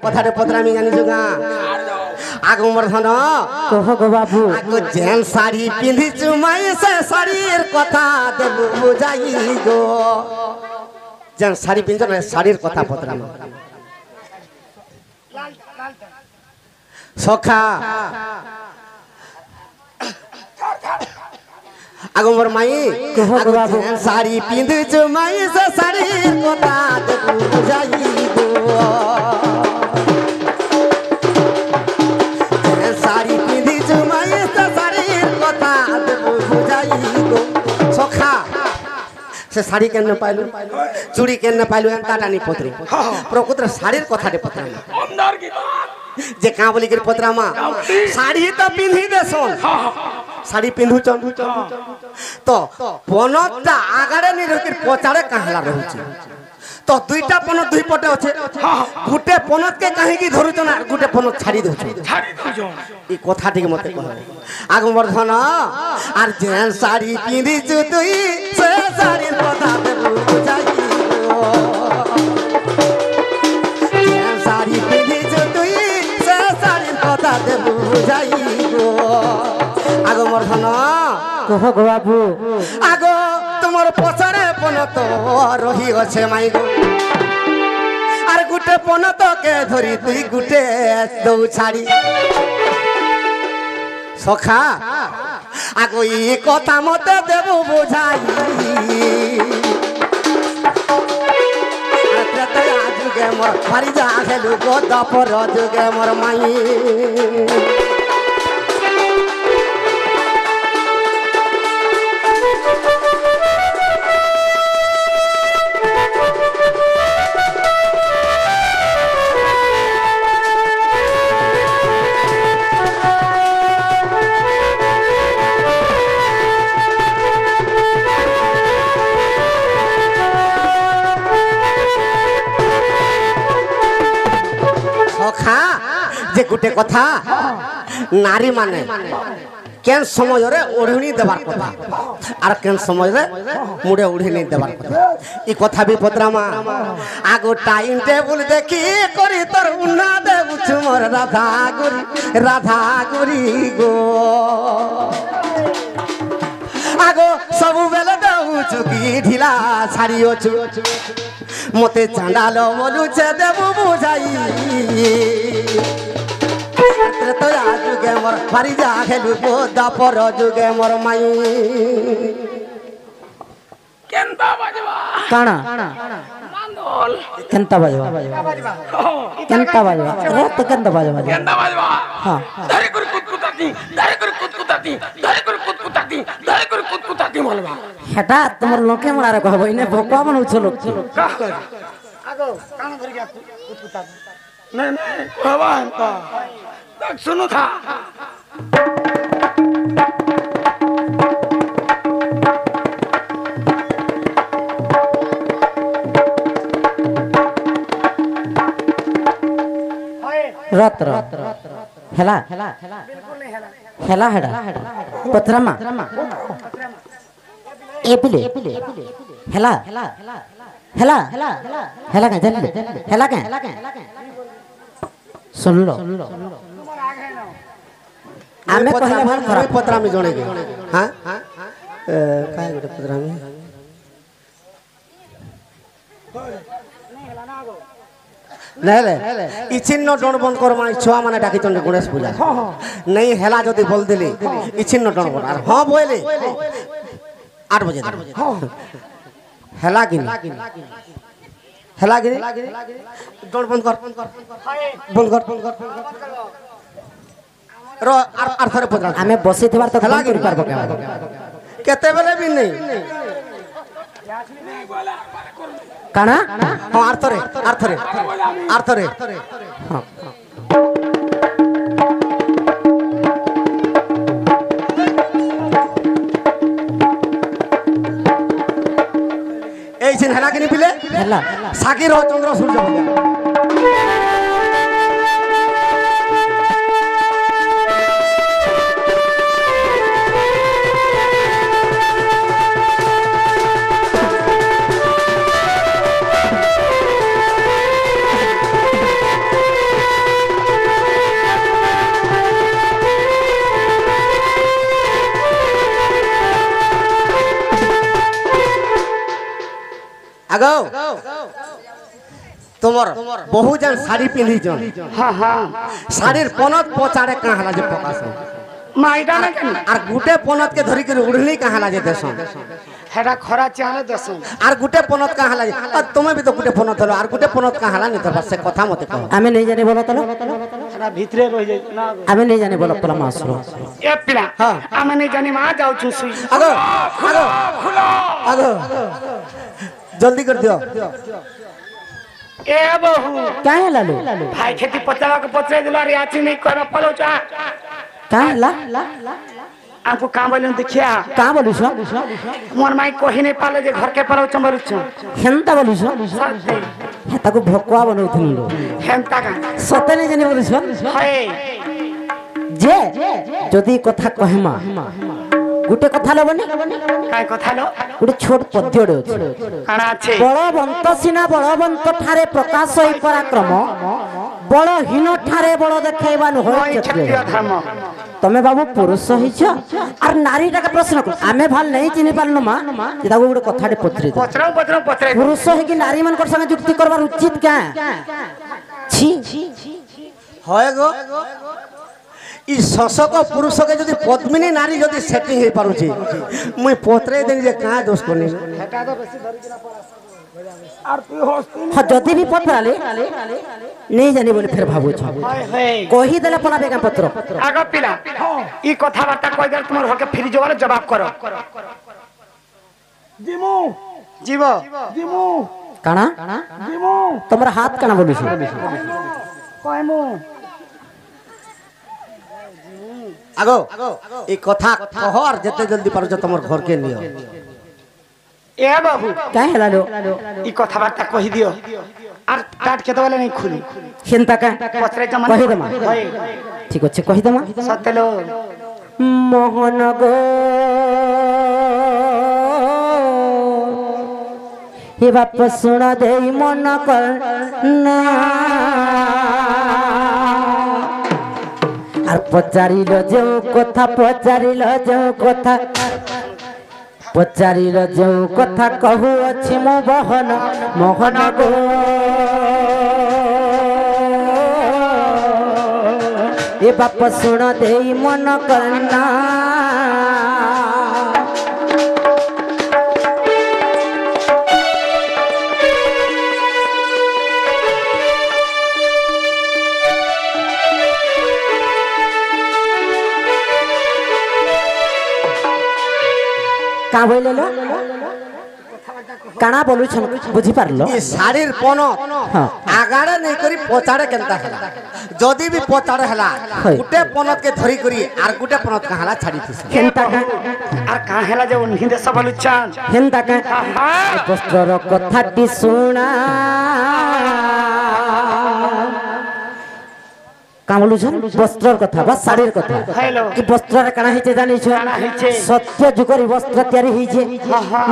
কথাটা পত্র আমি জানি যোগা আগো মোর ধন কহ গো বাবু আগো যেন শাড়ি পিঁধিছু মাই সে শাড়ির কথা দেবু বুঝাই গো যেন শাড়ি পিঁধছ না শাড়ির কথা পত্র সখা আগো মোর মাই কহ গো বাবু শাড়ি পিঁধিছু মাই সে শাড়ির কথা দেবু বুঝাই গো শাড়ি পিঁধিছু মাই সে শাড়ির কথা দেবু বুঝাই গো সখা সে শাড়ি কেন পাইলু চুড়ি কেন পাইলু কাটানি পত্রে প্রকৃত শাড়ির কথাটে পত্র যে কাঁ বলি করে পত্রামা শাড়ি তো পিঁধি দেছন শাড়ি পিঁধুছন তো পনতটা আগাড়ে নি রকির পচাড়ে কাহলা রহুছে তো দুইটা পনত দুই পটে আছে গুটে পনতকে কাহিকি ধরুছন আর গুটে পনত ছাড়ি দেউছ এই কথাটিকে মতে কহ আগমর্ধন আর যে শাড়ি পিঁধিছু তুই সে শাড়ির কথা দেবু বুঝাই শাড়ি পিঁধিছু তুই সে শাড়ির কথা দেবু বুঝাই আগমর্ধন কহ গো বাবু আগো তোমার পছরে পনত রহি আছে মাই গো আর গুটে পনতকে ধরি তুই গুটে দৌ ছাড়ি সখা আগো এই কথা মতে দেব বোঝাই যুগে মোর ভারি যা খেলু গো দপর যুগে মোর মাই যে গোটে কথা নারী মানে কেন সমୟରେ ওড়িনি দেবার কথা আর কেন সমୟରେ মুড়ে ওড়িনি দেবার কথা এই কথা বি পত্রামা আগো টাইম টেবুল দেখি করি তোর উন্না দেবুছু মোর রাধা গুরি গো আগো সবু বেলে দেউছু কি ঢিলা ছাড়িওছু মতে চাঁদাল বলুছে দেবু বুঝাই তো যুগে মোর ভারি যা খেলু গো দাপর যুগে মোর মাই কেনতা বাজবা কানা নান্দল কেনতা বাজবা কেনতা বাজবা রে তো কেনতা বাজবা কেনতা বাজবা হ্যাঁ ধরে করে কুতকুতাতি ধরে করে কুতকুতাতি ধরে করে কুতকুতাতি ধরে করে কুতকুতাতি বলবা হেটা তোমার লোকে মারে কহব ইনে ভোকা বনউছ লোক আগো কান ধরে গিয়া কুতকুতাতি নাই নাই কহবা এন্তা দেখ শুনো থা রাত হেলা হেলা হেডা পত্রামা এ পিলে হেলা হেলা হেলা কে জানলে হেলা কে শুনলো আমি কহিলা ভাল খরাপ পত্র আমি জଣେ গে হ্যাঁ কাই গোটে পত্র আমি নেলে ইছিন্ন ডণ বন্ধ কর মানে ছুয়া মানে ডাকিছন গণেশ পূজা নেই হেলা যদি বল দিলি ইছিন্ন ডণ বন্ধ আর হ্যাঁ বইলে 8 बजे হেলা কিনি হেলা কিনি ডণ বন্ধ কর র আর থরে পত্র আমি বসি থিবার তো হেলা করি পারবো কে কেতে বেলে বি নেই কানা হ্যাঁ আর থরে হ্যাঁ এই হেলা কিনি পিলে হেলা সাকির চন্দ্র সূর্য आगो तुमर बहु जन साड़ी पिंधी जन हाँ हाँ साड़ीर पनत पचाड़े कहाँ हला जे पकास माइडा ना जानी आर गुटे पनत के धरी के उड़नी कहाँ हला जे देसन हेरा खरा चाले दसन आर गुटे पनत कहाँ हला जे तुम्हें भी तो गुटे पनत हलो आर गुटे पनत कहाँ हला नहीं तो बस से कथा मत कहो हमें नहीं जाने बोला तलो हेरा भीतरे रह जाई ना हमें नहीं जाने बोला पला मासरो ए पिला हाँ। आमे नहीं जानी मा जाऊ छु सुई आगो आगो आगो जल्दी कर दियो ए बहू क्या है लालू भाई खेती पचावा के पचरे दिला रे आची नहीं कर पलो चा क्या है ला आपको काम बोलन देखिया कहाँ बोलू सो मोर माई कोही नहीं पाले जे घर के पलो चमरु छु हेंता बोलू सो सत्य हे ताको भकुआ बनौथिनु हेंता का सते नहीं जाने बोलू सो हे जे जदी कथा कहमा गुटे कथा लबनी काय कथा लो गुटे छोट पद्यडे अछि काना আছে बलवंत सिना बलवंत ठारे प्रकाश होई पराक्रम बलहीन ठारे बल देखाइबान होई ओइ क्षत्रिय क्षत्रिय धर्म तमे बाबू पुरुष हिछ और नारी का प्रश्न कर आमे भाल नहीं चिनि पारनु मा जे ताको गुटे कथाडे पत्रि पचरा पुरुष है कि नारी मन संगे जुक्ति करबार उचित क्या छी होय गो ई शशक पुरुष के जदी पद्मिनी नारी जदी सेटिंग हे पारुची मुई पोतरे देनी जे का दोष कोनी और तू हस्ती हाँ जदि भी पत्राले नहीं जानी बोले फिर भाबू छ हाय हाय कही देले पना बेगा पत्र आगा पिला ई कथा बार्ता कहि दर तुमर होके फिर जवार जवाब करो जिमु जीव जिमु काना जिमु तुम्हारा हाथ काना बोलू छ कहमु आगो ई कथा कह और जते जल्दी पारो तमर घर के लियो ए बाबू क्या है लालो ई कथा बार्ता कहि दियो और काट के तो वाले नहीं खुली चिंता का पचरे जमान कहि दमा हाय ठीक अछि कहि दमा सत्यलो मोहन गो हे बाप सुन दे मन करना আর পচারিল যে কথা পচারিল যে কথা পচারিল যে কথা কহু ଅଛି মো বহন মোহন গো এ বাপ শুণ দেই মন করনা का बोले लो काना बोलू छन बुझी पारलो ई साड़ीर पन हां आगाड़े नहीं करी पचाड़े केनता हला जदी भी पचाड़े हला गुटे पनत के धरी करी आर गुटे पनत का हला छाड़ी थी हेंता का और कहां हेला जे उन हिंदे सब लुचान हेंता का वस्त्रर कथाटी सुना का बोलू छन वस्त्रर कथा बस साड़ीर कथा हेलो कि वस्त्र रे काना हिचे जानि छ काना हिचे सत्य जुगरी वस्त्र तयारी हिचे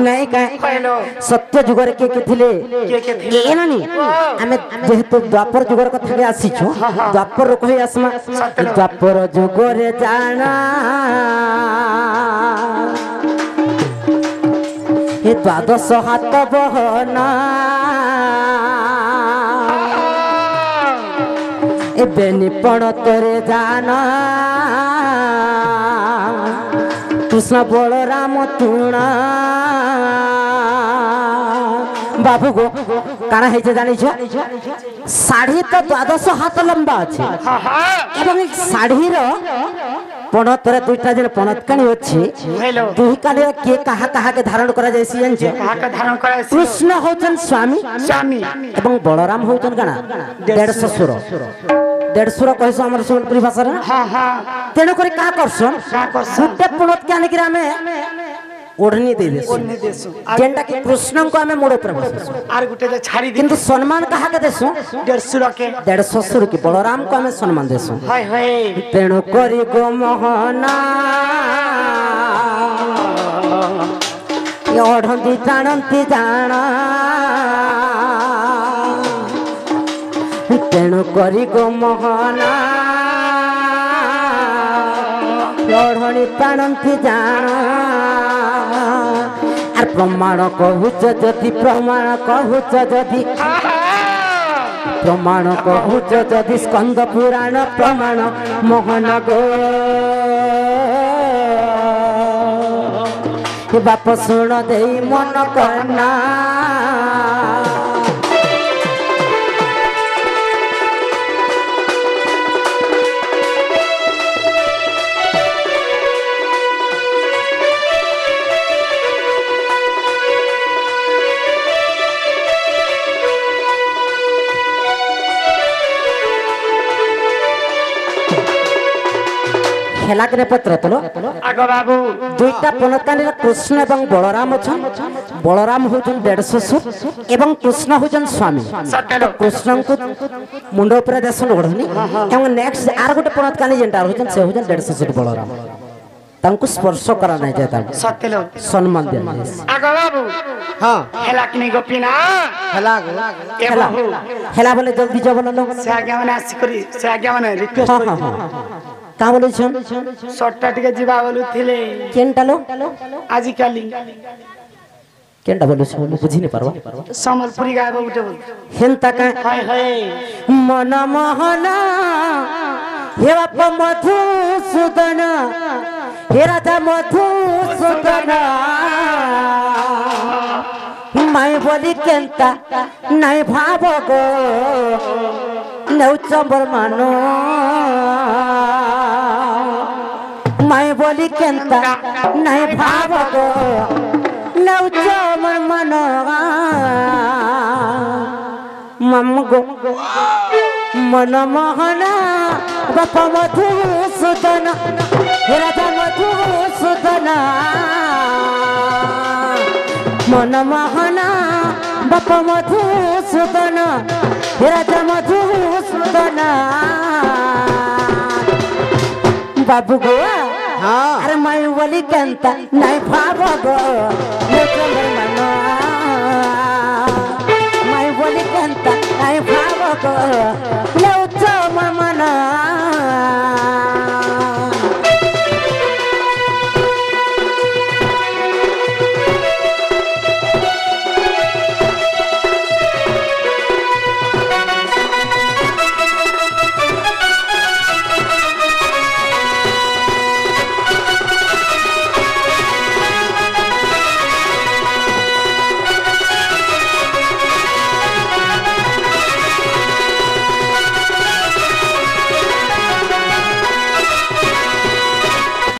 नहीं का हेलो सत्य जुगर के थिले के थिले ए नानी हमें जेहेतु द्वापर जुगर कथा के आसी छु द्वापर रो कहि आसमा द्वापर जुगरे जाना हे द्वादश हात बहना ए बेनिपण तोरे जाना कृष्ण बलराम तुणा बाबू गो काना है जानी छ साड़ी तो 12 हाथ लंबा अछि एवं साड़ी रो पणतरे दुईटा जन पणत कानी अछि हेलो दुई काले के कहा कहा के धारण करा जायसी जन छ कहा के धारण करे कृष्ण होचन स्वामी स्वामी एवं बलराम होचन काना 150 सुर 150 कहसो हमर सोनपुरी भाषा रे हां हां तेनो करे का करसन गुटे पणत के आने किरा में ओढ़नी दे देसु ओढ़नी देसु जेंटा कि कृष्ण को हमें मोड़ पर बससु आर गुटे जे छाड़ी दे किंतु सम्मान कहा के देसु 150 के 150 सुर की बलराम को हमें सम्मान देसु हाय हाय तेणु करी गो मोहना ओढ़ंती जानंती जाना तेणु करी गो मोहना ओढ़णी प्राणंती जाना আর প্রমাণ কহুছ যদি প্রমাণ কহুছ যদি প্রমাণ কহুছ যদি স্কন্দ পুরাণ প্রমাণ মোহন গো বাপ শুণ দেই মন করনা খেলাকে পত্র তোলো আগ বাবু দুইটা পনতানির কৃষ্ণ এবং বলরাম অছন বলরাম হচ্ছেন দেড় শ্বশুর এবং কৃষ্ণ হচ্ছেন স্বামী কৃষ্ণଙ୍କୁ মুন্ড উপরে দেশন ওড়নি এবং নেক্সট আর গোটে পনতকানি যেটা হচ্ছেন সে হচ্ছেন দেড় শ্বশুর বলরাম তাଙ୍କୁ ସ୍ପର୍ଶ କରା ନାହିଁ ଯେ ତାଙ୍କୁ ସତେଲୋ ସମ୍ମାନ ଦିଆ ଆଗ ବାବୁ ହଁ ହେଲା କି ନାଇଁ ଗୋପୀନା ହେଲା ଗো ଏ ହେଲା ବାବୁ ହେଲା ବୋଲେ ଜଲ୍ଦି ଯାଅ ବୋଲେ ସେ ଆଜ୍ଞା ମାନେ ଆସିକରି ସେ ଆଜ୍ଞା ମାନେ ରିକ୍ୱେଷ୍ଟ ହଁ ହଁ କରି ହଁ କାଁ ବୋଲୁଛନ୍ ସଟ୍ଟା ଟିକେ ଯିବା ବୋଲୁଥିଲେ କେନଟା लो ଆଜି କାଲି କେନଟା ବୋଲୁଛ ମୁଁ ବୁଝି ନି ପାରବା ସମ୍ବଲପୁରୀ ଗାଇବ ଗୋଟେ ବୋଲ ହେନ୍ତା କାଁ ହାय ହାୟ ମନ ମୋହନ हे बाप मधुसूदन हे राजा मधुसूदन माई बोली केंता नहीं भाव गो नौचंबर मानो माई बोली केंता नहीं भाव गो नौचंबर मानो मम गो मन मोहन बाप मधुसूदन हे राजा मधुसूदन मन मोहन बाप मधुसूदन हे राजा मधुसूदन बाबू गो हाँ अरे माई बोली केंता नहीं भाव गो मनो माई बोली केंता नहीं भाव गो